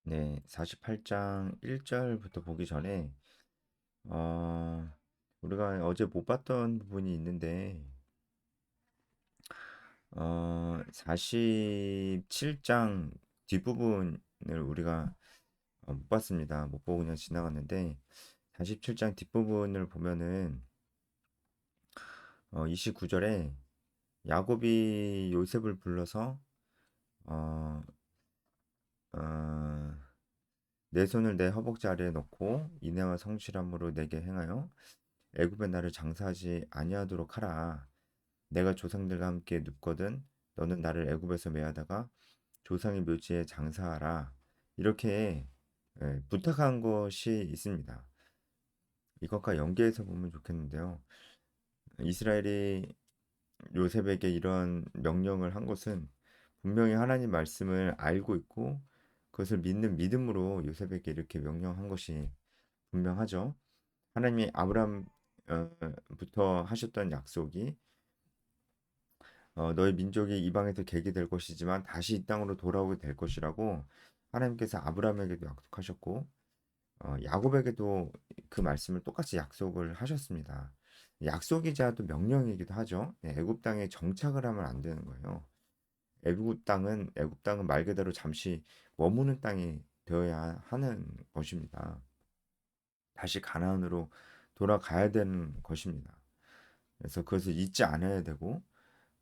네, 48장 1절부터 보기 전에 어, 우리가 어제 못 봤던 부분이 있는데 47장 뒷부분을 우리가 못 봤습니다. 못 보고 그냥 지나갔는데 47장 뒷부분을 보면은 29절에 야곱이 요셉을 불러서 어, 어, 내 손을 내 허벅지 아래에 넣고 인애와 성실함으로 내게 행하여 애굽에 나를 장사하지 아니하도록 하라. 내가 조상들과 함께 눕거든 너는 나를 애굽에서 매하다가 조상의 묘지에 장사하라. 이렇게 부탁한 것이 있습니다. 이것과 연계해서 보면 좋겠는데요. 이스라엘이 요셉에게 이런 명령을 한 것은 분명히 하나님 말씀을 알고 있고 그것을 믿는 믿음으로 요셉에게 이렇게 명령한 것이 분명하죠. 하나님이 아브람부터 하셨던 약속이 너의 민족이 이방에서 객이 될 것이지만 다시 이 땅으로 돌아오게 될 것이라고 하나님께서 아브라함에게도 약속하셨고 야곱에게도 그 말씀을 똑같이 약속을 하셨습니다. 약속이자 또 명령이기도 하죠. 애굽 땅에 정착을 하면 안 되는 거예요. 애굽 땅은 말 그대로 잠시 머무는 땅이 되어야 하는 것입니다. 다시 가나안으로 돌아가야 되는 것입니다. 그래서 그것을 잊지 않아야 되고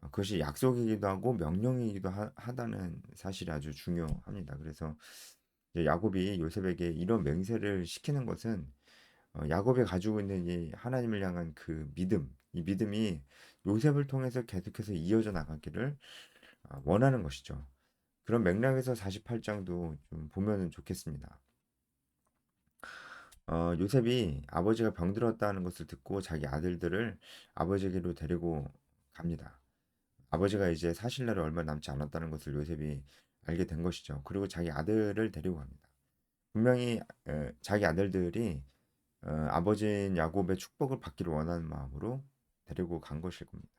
그것이 약속이기도 하고 명령이기도 하다는 사실이 아주 중요합니다. 그래서 이제 야곱이 요셉에게 이런 맹세를 시키는 것은 야곱이 가지고 있는 이 하나님을 향한 그 믿음, 이 믿음이 요셉을 통해서 계속해서 이어져 나가기를 원하는 것이죠. 그런 맥락에서 48장도 좀 보면은 좋겠습니다. 요셉이 아버지가 병들었다는 것을 듣고 자기 아들들을 아버지에게로 데리고 갑니다. 아버지가 이제 사실 날이 얼마 남지 않았다는 것을 요셉이 알게 된 것이죠. 그리고 자기 아들을 데리고 갑니다. 분명히 자기 아들들이 아버지인 야곱의 축복을 받기를 원하는 마음으로 데리고 간 것일 겁니다.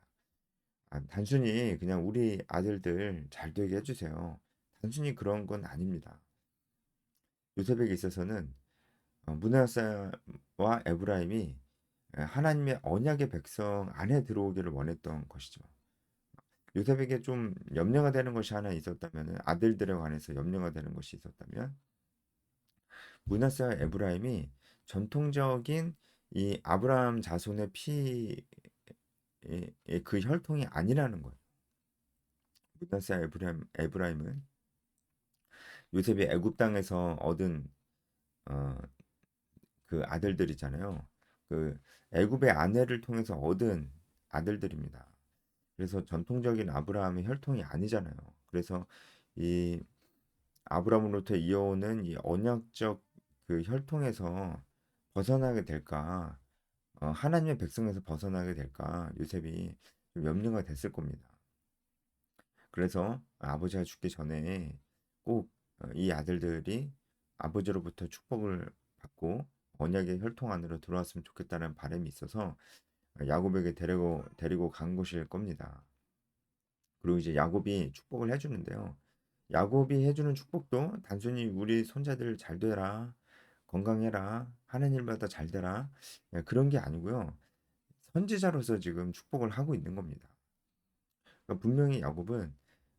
단순히 그냥 우리 아들들 잘 되게 해주세요. 단순히 그런 건 아닙니다. 요셉에게 있어서는 문하세와 에브라임이 하나님의 언약의 백성 안에 들어오기를 원했던 것이죠. 요셉에게 좀 염려가 되는 것이 하나 있었다면 아들들에 관해서 염려가 되는 것이 있었다면 므낫세와 에브라임이 전통적인 이 아브라함 자손의 피의 그 혈통이 아니라는 거예요. 므낫세와 에브라임은 요셉이 애굽 땅에서 얻은 어, 그 아들들이잖아요. 그 애굽의 아내를 통해서 얻은 아들들입니다. 그래서 전통적인 아브라함의 혈통이 아니잖아요. 그래서 이 아브라함으로부터 이어오는 이 언약적 그 혈통에서 벗어나게 될까? 하나님의 백성에서 벗어나게 될까? 요셉이 좀 염려가 됐을 겁니다. 그래서 아버지가 죽기 전에 꼭 이 아들들이 아버지로부터 축복을 받고 언약의 혈통 안으로 들어왔으면 좋겠다는 바람이 있어서 야곱에게 데리고 간 것일 겁니다. 그리고 이제 야곱이 축복을 해주는데요. 야곱이 해주는 축복도 단순히 우리 손자들 잘 되라, 건강해라, 하는 일마다 잘 되라, 그런 게 아니고요. 선지자로서 지금 축복을 하고 있는 겁니다. 그러니까 분명히 야곱은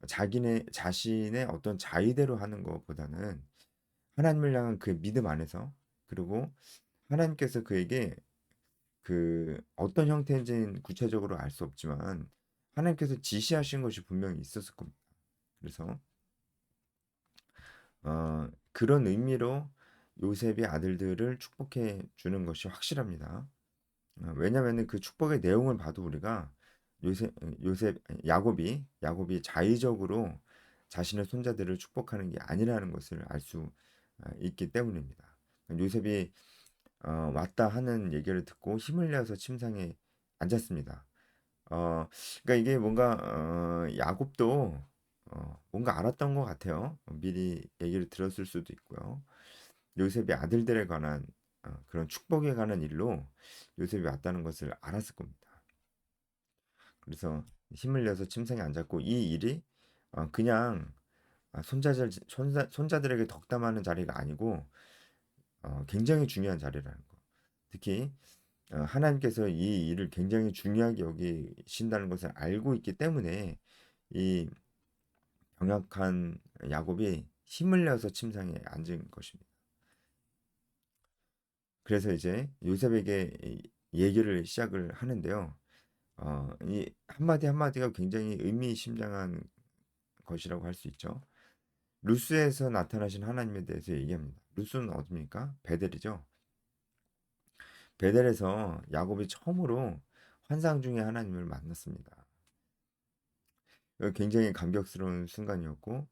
자기네 자신의 어떤 자의대로 하는 것보다는 하나님을 향한 그 믿음 안에서 그리고 하나님께서 그에게 그 어떤 형태인지는 구체적으로 알 수 없지만 하나님께서 지시하신 것이 분명히 있었을 겁니다. 그래서 그런 의미로 요셉의 아들들을 축복해 주는 것이 확실합니다. 왜냐하면 그 축복의 내용을 봐도 우리가 요셉 야곱이 자의적으로 자신의 손자들을 축복하는 게 아니라는 것을 알 수 있기 때문입니다. 요셉이 왔다 하는 얘기를 듣고 힘을 내어서 침상에 앉았습니다. 그러니까 이게 뭔가 야곱도 뭔가 알았던 것 같아요. 미리 얘기를 들었을 수도 있고요. 요셉의 아들들에 관한 그런 축복에 관한 일로 요셉이 왔다는 것을 알았을 겁니다. 그래서 힘을 내서 침상에 앉았고 이 일이 그냥 손자들에게 덕담하는 자리가 아니고 굉장히 중요한 자리라는 거. 특히 하나님께서 이 일을 굉장히 중요하게 여기신다는 것을 알고 있기 때문에 이 병약한 야곱이 힘을 내어서 침상에 앉은 것입니다. 그래서 이제 요셉에게 얘기를 시작을 하는데요. 이 한마디 한마디가 굉장히 의미심장한 것이라고 할 수 있죠. 루스에서 나타나신 하나님에 대해서 얘기합니다. 루스는 어디입니까? 베델이죠. 베델에서 야곱이 처음으로 환상 중에 하나님을 만났습니다. 굉장히 감격스러운 순간이었고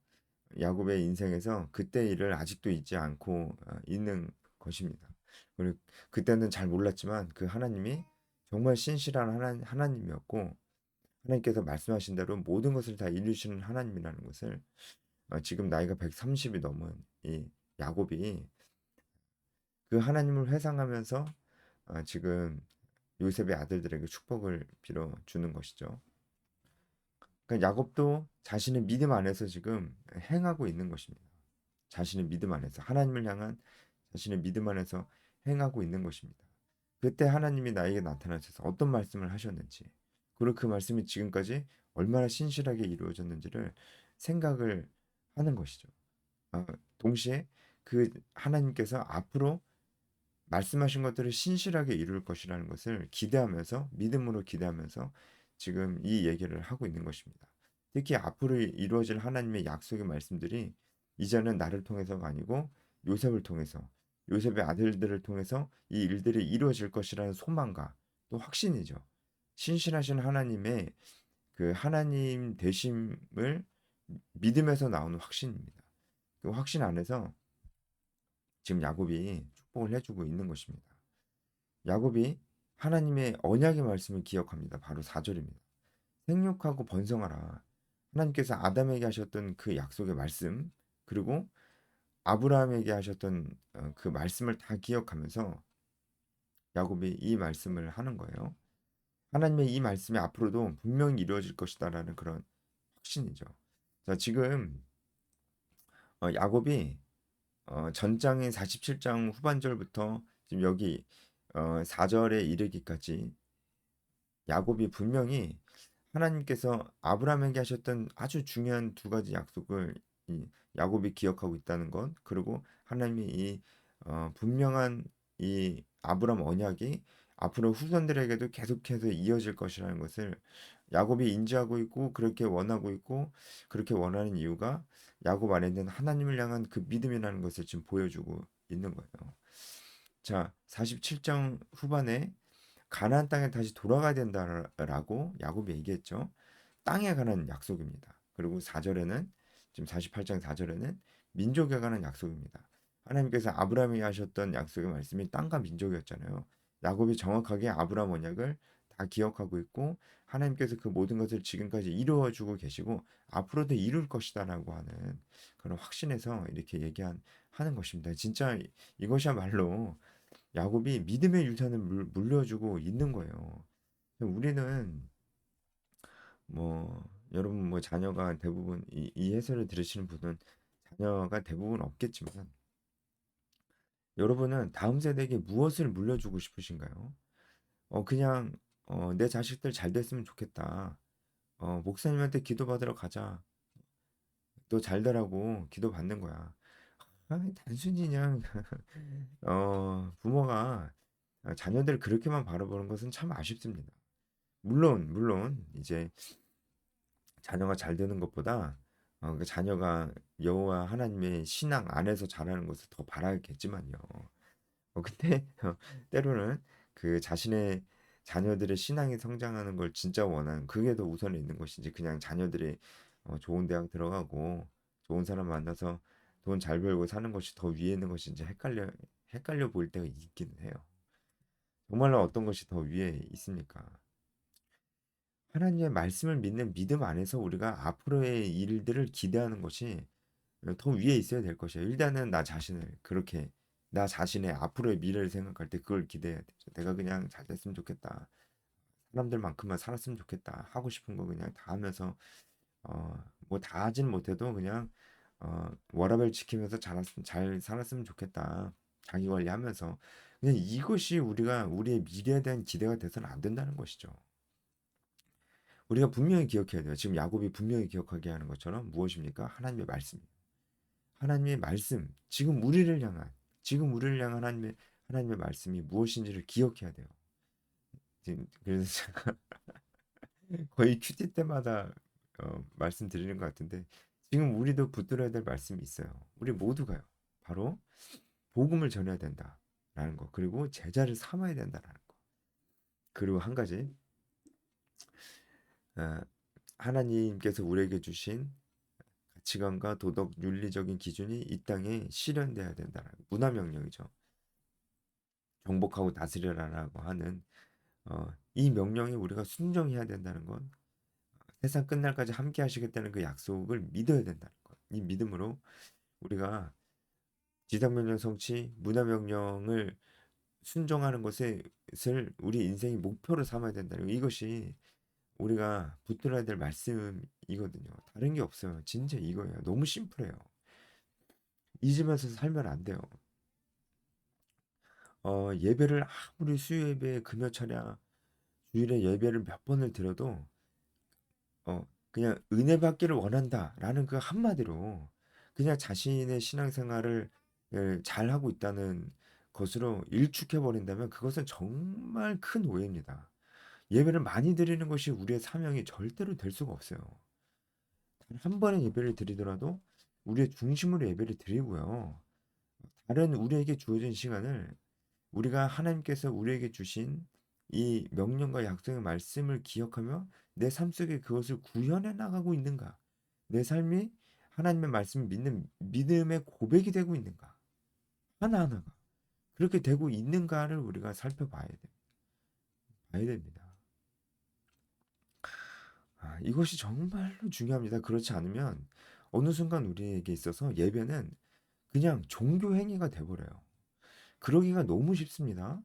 야곱의 인생에서 그때 일을 아직도 잊지 않고 있는 것입니다. 그리고 그때는 잘 몰랐지만 그 하나님이 정말 신실한 하나님이었고 하나님께서 말씀하신 대로 모든 것을 다 이루시는 하나님이라는 것을 지금 나이가 130이 넘은 이 야곱이 그 하나님을 회상하면서 지금 요셉의 아들들에게 축복을 빌어 주는 것이죠. 그러니까 야곱도 자신의 믿음 안에서 지금 행하고 있는 것입니다. 자신의 믿음 안에서 하나님을 향한 자신의 믿음 안에서 행하고 있는 것입니다. 그때 하나님이 나에게 나타나셔서 어떤 말씀을 하셨는지, 그리고 그 말씀이 지금까지 얼마나 신실하게 이루어졌는지를 생각을 하는 것이죠. 동시에 그 하나님께서 앞으로 말씀하신 것들을 신실하게 이룰 것이라는 것을 기대하면서 믿음으로 기대하면서 지금 이 얘기를 하고 있는 것입니다. 특히 앞으로 이루어질 하나님의 약속의 말씀들이 이제는 나를 통해서가 아니고 요셉을 통해서 요셉의 아들들을 통해서 이 일들이 이루어질 것이라는 소망과 또 확신이죠. 신실하신 하나님의 그 하나님 되심을 믿음에서 나오는 확신입니다. 그 확신 안에서 지금 야곱이 축복을 해주고 있는 것입니다. 야곱이 하나님의 언약의 말씀을 기억합니다. 바로 4절입니다. 생육하고 번성하라. 하나님께서 아담에게 하셨던 그 약속의 말씀, 그리고 아브라함에게 하셨던 그 말씀을 다 기억하면서 야곱이 이 말씀을 하는 거예요. 하나님의 이 말씀이 앞으로도 분명히 이루어질 것이다라는 그런 확신이죠. 자, 지금 야곱이 전장인 47장 후반절부터 지금 여기 4절에 이르기까지 야곱이 분명히 하나님께서 아브라함에게 하셨던 아주 중요한 두 가지 약속을 이 야곱이 기억하고 있다는 것, 그리고 하나님이 이 분명한 이 아브라함 언약이 앞으로 후손들에게도 계속해서 이어질 것이라는 것을 야곱이 인지하고 있고 그렇게 원하고 있고 그렇게 원하는 이유가 야곱 안에 있는 하나님을 향한 그 믿음이라는 것을 지금 보여주고 있는 거예요. 자, 47장 후반에 가나안 땅에 다시 돌아가야 된다라고 야곱이 얘기했죠. 땅에 관한 약속입니다. 그리고 4절에는 지금 48장 4절에는 민족에 관한 약속입니다. 하나님께서 아브라함이 하셨던 약속의 말씀이 땅과 민족이었잖아요. 야곱이 정확하게 아브라함 언약을 다 기억하고 있고 하나님께서 그 모든 것을 지금까지 이루어 주고 계시고 앞으로도 이룰 것이다라고 하는 그런 확신에서 이렇게 하는 것입니다. 진짜 이것이야말로 야곱이 믿음의 유산을 물려주고 있는 거예요. 우리는 뭐 여러분 뭐 자녀가 대부분 이 해설을 들으시는 분은 자녀가 대부분 없겠지만 여러분은 다음 세대에게 무엇을 물려주고 싶으신가요? 그냥 내 자식들 잘 됐으면 좋겠다. 목사님한테 기도받으러 가자. 또 잘 되라고 기도 받는 거야. 단순히 그냥 부모가 자녀들 그렇게만 바라보는 것은 참 아쉽습니다. 물론 이제 자녀가 잘 되는 것보다 그 자녀가 여호와 하나님의 신앙 안에서 자라는 것을 더 바라겠지만요. 근데 때로는 그 자신의 자녀들의 신앙이 성장하는 걸 진짜 원하는 그게 더 우선에 있는 것이지 그냥 자녀들이 좋은 대학 들어가고 좋은 사람 만나서 돈 잘 벌고 사는 것이 더 위에 있는 것인지 헷갈려 보일 때가 있기는 해요. 정말로 어떤 것이 더 위에 있습니까? 하나님의 말씀을 믿는 믿음 안에서 우리가 앞으로의 일들을 기대하는 것이 더 위에 있어야 될 것이에요. 일단은 나 자신을 그렇게 나 자신의 앞으로의 미래를 생각할 때 그걸 기대해야 되죠. 내가 그냥 잘 됐으면 좋겠다. 사람들만큼만 살았으면 좋겠다. 하고 싶은 거 그냥 다 하면서 뭐 다 하진 못해도 그냥 워라밸 지키면서 잘 살았으면 좋겠다. 자기 관리하면서. 그냥 이것이 우리의 미래에 대한 기대가 돼서는 안 된다는 것이죠. 우리가 분명히 기억해야 돼요. 지금 야곱이 분명히 기억하게 하는 것처럼 무엇입니까? 하나님의 말씀. 하나님의 말씀. 지금 우리를 향한 하나님의 말씀이 무엇인지를 기억해야 돼요. 지금 그래서 제가 거의 큐티 때마다 말씀드리는 것 같은데 지금 우리도 붙들어야 될 말씀이 있어요. 우리 모두가요. 바로 복음을 전해야 된다라는 거. 그리고 제자를 삼아야 된다라는 거. 그리고 한 가지 어, 하나님께서 우리에게 주신 가치관과 도덕 윤리적인 기준이 이 땅에 실현돼야 된다는 문화 명령이죠. 정복하고 다스려라라고 하는 이 명령에 우리가 순종해야 된다는 건 세상 끝날까지 함께 하시겠다는 그 약속을 믿어야 된다는 것. 이 믿음으로 우리가 지상명령 성취, 문화명령을 순종하는 것을 우리 인생의 목표로 삼아야 된다는 것. 이것이 우리가 붙들어야 될 말씀이거든요. 다른 게 없어요. 진짜 이거예요. 너무 심플해요. 잊으면서 살면 안 돼요. 예배를 아무리 수요 예배 금요 찬양 주일에 예배를 몇 번을 드려도 그냥 은혜 받기를 원한다라는 그 한마디로 그냥 자신의 신앙생활을 잘 하고 있다는 것으로 일축해 버린다면 그것은 정말 큰 오해입니다. 예배를 많이 드리는 것이 우리의 사명이 절대로 될 수가 없어요. 한 번의 예배를 드리더라도 우리의 중심으로 예배를 드리고요. 다른 우리에게 주어진 시간을 우리가 하나님께서 우리에게 주신 이 명령과 약속의 말씀을 기억하며 내 삶 속에 그것을 구현해 나가고 있는가? 내 삶이 하나님의 말씀을 믿는 믿음의 고백이 되고 있는가? 하나하나가 그렇게 되고 있는가를 우리가 봐야 됩니다. 이것이 정말로 중요합니다. 그렇지 않으면 어느 순간 우리에게 있어서 예배는 그냥 종교 행위가 돼버려요. 그러기가 너무 쉽습니다.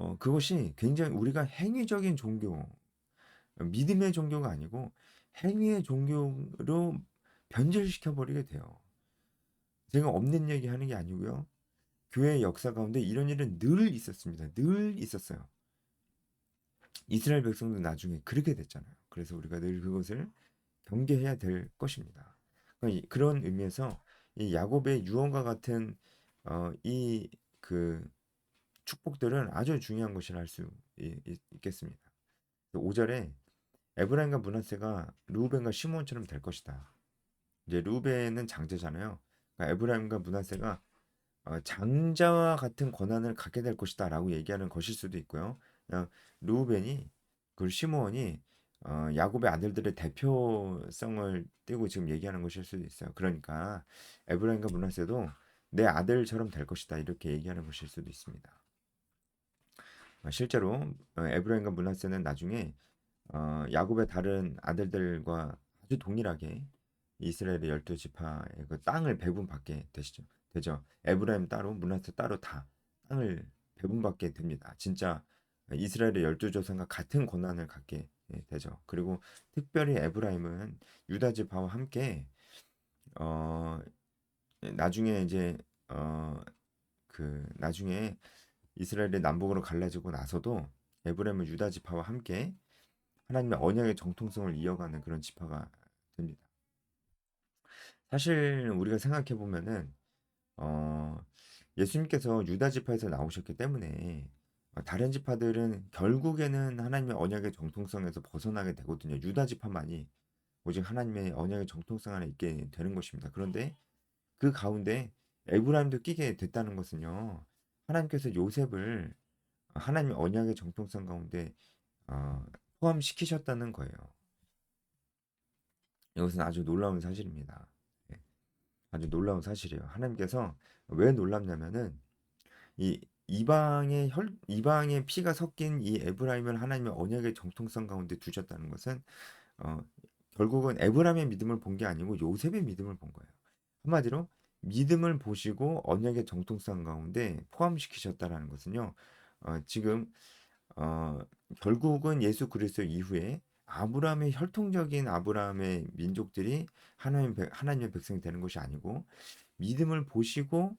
어, 그것이 굉장히 우리가 행위적인 종교, 믿음의 종교가 아니고 행위의 종교로 변질시켜 버리게 돼요. 제가 없는 얘기 하는 게 아니고요. 교회 역사 가운데 이런 일은 늘 있었습니다. 늘 있었어요. 이스라엘 백성도 나중에 그렇게 됐잖아요. 그래서 우리가 늘 그것을 경계해야 될 것입니다. 그런 의미에서 이 야곱의 유언과 같은 이 그 축복들은 아주 중요한 것이라 할 수 있겠습니다. 5절에 에브라임과 므낫세가 르우벤과 시므온처럼 될 것이다. 이제 르우벤은 장자잖아요. 그러니까 에브라임과 므낫세가 장자와 같은 권한을 갖게 될 것이다라고 얘기하는 것일 수도 있고요. 그냥 르우벤이 그리고 시므온이 야곱의 아들들의 대표성을 띄고 지금 얘기하는 것일 수도 있어요. 그러니까 에브라임과 므낫세도 내 아들처럼 될 것이다 이렇게 얘기하는 것일 수도 있습니다. 실제로 에브라임과 므낫세는 나중에 야곱의 다른 아들들과 아주 동일하게 이스라엘의 12지파의 그 땅을 배분받게 되죠. 에브라임 따로 므낫세 따로 다 땅을 배분받게 됩니다. 진짜 이스라엘의 12조상과 같은 권한을 갖게 되죠. 그리고 특별히 에브라임은 유다 지파와 함께 어 나중에 이제 나중에 이스라엘의 남북으로 갈라지고 나서도 에브라임은 유다 지파와 함께 하나님의 언약의 정통성을 이어가는 그런 지파가 됩니다. 사실 우리가 생각해 보면은 어, 예수님께서 유다 지파에서 나오셨기 때문에 다른 지파들은 결국에는 하나님의 언약의 정통성에서 벗어나게 되거든요. 유다 지파만이 오직 하나님의 언약의 정통성 안에 있게 되는 것입니다. 그런데 그 가운데 에브라임도 끼게 됐다는 것은요. 하나님께서 요셉을 하나님의 언약의 정통성 가운데 어, 포함시키셨다는 거예요. 이것은 아주 놀라운 사실입니다. 예, 아주 놀라운 사실이에요. 하나님께서 왜 놀랍냐면은 이 이방의 피가 섞인 이 에브라임을 하나님의 언약의 정통성 가운데 두셨다는 것은 어, 결국은 에브라임의 믿음을 본 게 아니고 요셉의 믿음을 본 거예요. 한마디로 믿음을 보시고 언약의 정통성 가운데 포함시키셨다라는 것은요. 지금 어, 결국은 예수 그리스도 이후에 아브라함의 혈통적인 아브라함의 민족들이 하나님의 백성이 되는 것이 아니고 믿음을 보시고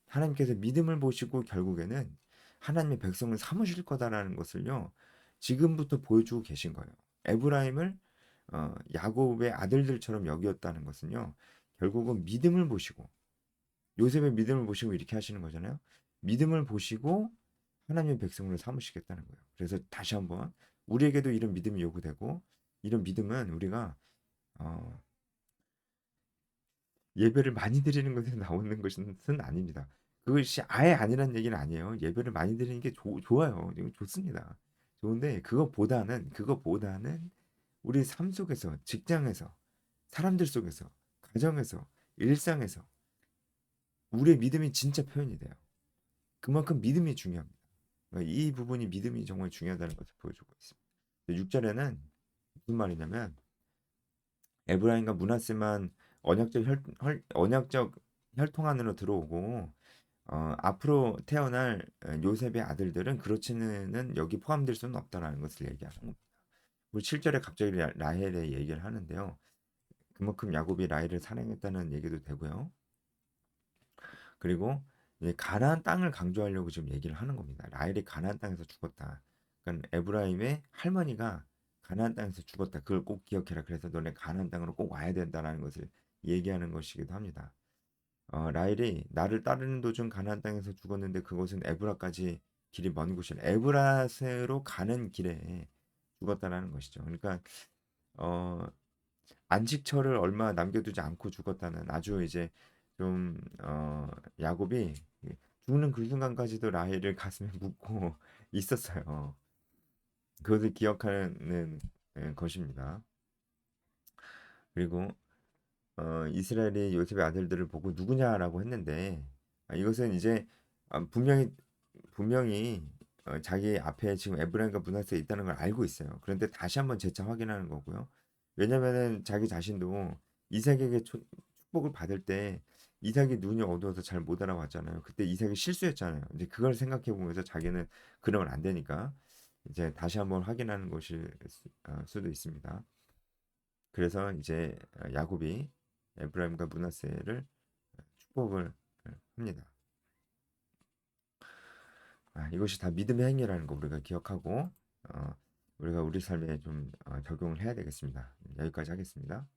하나님께서 믿음을 보시고 결국에는 하나님의 백성을 삼으실 거다라는 것을요. 지금부터 보여주고 계신 거예요. 에브라임을 야곱의 아들들처럼 여겼다는 것은요. 결국은 믿음을 보시고 요셉의 믿음을 보시고 이렇게 하시는 거잖아요. 믿음을 보시고 하나님의 백성을 삼으시겠다는 거예요. 그래서 다시 한번 우리에게도 이런 믿음이 요구되고 이런 믿음은 우리가 어, 예배를 많이 드리는 것에서 나오는 것은 아닙니다. 그것이 아예 아니란 얘기는 아니에요. 예배를 많이 드리는 게 좋아요. 이거 좋습니다. 좋은데 그거보다는 우리 삶 속에서 직장에서 사람들 속에서 가정에서 일상에서 우리의 믿음이 진짜 표현이 돼요. 그만큼 믿음이 중요합니다. 그러니까 이 부분이 믿음이 정말 중요하다는 것을 보여주고 있습니다. 6절에는 무슨 말이냐면 에브라임과 므낫세만 언약적 혈통 안으로 들어오고 앞으로 태어날 요셉의 아들들은 그렇지는 여기 포함될 수는 없다라는 것을 얘기하는 겁니다. 그리고 7절에 갑자기 라헬의 얘기를 하는데요. 그만큼 야곱이 라헬을 사랑했다는 얘기도 되고요. 그리고 가나안 땅을 강조하려고 지금 얘기를 하는 겁니다. 라헬이 가나안 땅에서 죽었다. 그러니까 에브라임의 할머니가 가나안 땅에서 죽었다. 그걸 꼭 기억해라. 그래서 너네 가나안 땅으로 꼭 와야 된다라는 것을 얘기하는 것이기도 합니다. 라헬이 나를 따르는 도중 가나안 땅에서 죽었는데 그곳은 에브라까지 길이 먼 곳이라 에브라스로 가는 길에 죽었다라는 것이죠. 그러니까 어, 안식처를 얼마 남겨두지 않고 죽었다는 아주 이제 좀 야곱이 죽는 그 순간까지도 라헬을 가슴에 묻고 있었어요. 그것을 기억하는 것입니다. 그리고 이스라엘이 요셉의 아들들을 보고 누구냐라고 했는데 이것은 이제 분명히 자기 앞에 지금 에브라임과 므낫세 있다는 걸 알고 있어요. 그런데 다시 한번 재차 확인하는 거고요. 왜냐면은 자기 자신도 이삭에게 축복을 받을 때 이삭이 눈이 어두워서 잘 못 알아봤잖아요. 그때 이삭이 실수했잖아요. 이제 그걸 생각해 보면서 자기는 그러면 안 되니까 이제 다시 한번 확인하는 것일 수도 있습니다. 그래서 이제 야곱이 에브라임과 므낫세를 축복을 합니다. 이것이 다 믿음의 행위라는 거 우리가 기억하고 어, 우리가 우리 삶에 좀 적용을 해야 되겠습니다. 여기까지 하겠습니다.